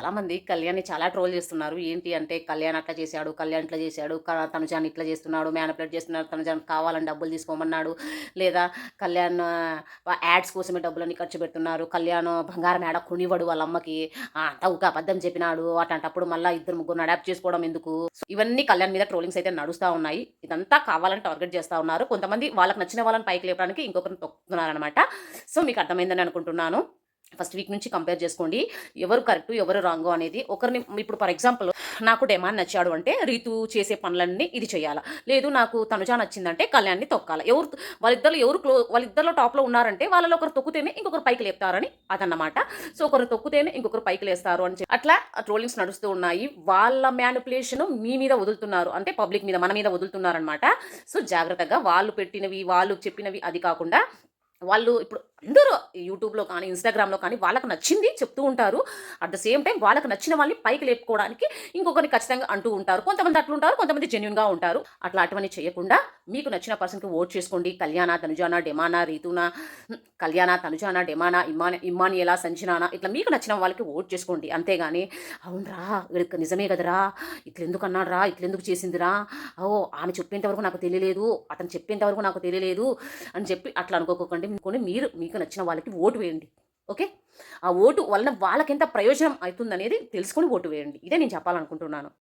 చాలామంది కళ్యాణ్‌ని చాలా ట్రోల్ చేస్తున్నారు. ఏంటి అంటే కళ్యాణ్ అట్లా చేశాడు, కళ్యాణ్ ఇట్లా చేశాడు, తనుజాని ఇట్లా చేస్తున్నాడు, మ్యానిపులేట్ చేస్తున్నాడు, తనుజాని కావాలని డబ్బులు తీసుకోమన్నాడు. లేదా కళ్యాణ్ యాడ్స్ కోసమే డబ్బులన్నీ ఖర్చు పెడుతున్నారు. కళ్యాణ్ బంగారం యాడ కొనివ్వడు వాళ్ళ అమ్మకి. అంతా ఊకె అబద్ధం చెప్పినాడు. అట్లాంటప్పుడు మళ్ళా ఇద్దరు ముగ్గురిని అడాప్ట్ చేసుకోవడం ఎందుకు? సో, ఇవన్నీ కళ్యాణ్ మీద ట్రోలింగ్స్ అయితే నడుస్తా ఉన్నాయి. ఇదంతా కావాలని టార్గెట్ చేస్తా ఉన్నారు. కొంతమంది వాళ్ళకి నచ్చిన వాళ్ళని పైకి లేపడానికి ఇంకొకరిని తొక్కుతున్నారనమాట. సో, మీకు అర్థమైందని అనుకుంటున్నాను. ఫస్ట్ వీక్ నుంచి కంపేర్ చేసుకోండి. ఎవరు కరెక్టు, ఎవరు రాంగు అనేది. ఒకరిని ఇప్పుడు ఫర్ ఎగ్జాంపుల్ నాకు డెమాన్ నచ్చాడు అంటే రీతు చేసే పనులన్నీ ఇది చేయాలా. లేదు నాకు తనుజ నచ్చిందంటే కళ్యాణ్‌ని తొక్కాల. వాళ్ళిద్దరిలో టాప్‌లో ఉన్నారంటే వాళ్ళలో ఒకరు తొక్కితేనే ఇంకొకరు పైకి లేపుతారని అదన్నమాట. సో, ఒకరు తొక్కితేనే ఇంకొకరు పైకి లేస్తారు అని అట్లా ట్రోలింగ్స్ నడుస్తూ ఉన్నాయి. వాళ్ళ మ్యానిపులేషన్ మీ మీద వదులుతున్నారు. అంటే పబ్లిక్ మీద మన మీద వదులుతున్నారనమాట. సో, జాగ్రత్తగా వాళ్ళు పెట్టినవి, వాళ్ళు చెప్పినవి అది కాకుండా వాళ్ళు ఇప్పుడు అందరూ యూట్యూబ్‌లో కానీ, ఇన్‌స్టాగ్రామ్‌లో కానీ వాళ్ళకి నచ్చింది చెప్తూ ఉంటారు. అట్ ద సేమ్ టైమ్ వాళ్ళకి నచ్చిన వాళ్ళని పైకి లేపుకోవడానికి ఇంకొకరిని ఖచ్చితంగా అంటూ ఉంటారు. కొంతమంది అట్లుంటారు. కొంతమంది జెన్యూన్‌గా ఉంటారు. అట్లాంటివన్నీ చేయకుండా మీకు నచ్చిన పర్సన్‌కి ఓట్ చేసుకోండి. కళ్యాణా, తనుజానా, డెమానా, రీతూనా, కళ్యాణా, తనుజానా, డెమానా, ఇమ్మానియలా, సంజనానా ఇట్లా మీకు నచ్చిన వాళ్ళకి ఓట్ చేసుకోండి. అంతేగాని అవునురా! వీడికి నిజమే కదరా! ఇట్లెందుకు అన్నాడురా! ఇట్లెందుకు చేసిందిరా! ఓహ్! ఆమె చెప్పేంత వరకు నాకు తెలియలేదు. అతను చెప్పేంత వరకు నాకు తెలియలేదు అని చెప్పి అట్లా అనుకోకండి. మీరు మీకు నచ్చిన వాళ్ళకి ఓటు వేయండి. ఓకే. ఆ ఓటు వలన వాళ్ళకెంత ప్రయోజనం అవుతుందనేది తెలుసుకొని ఓటు వేయండి. ఇదే నేను చెప్పాలనుకుంటున్నాను.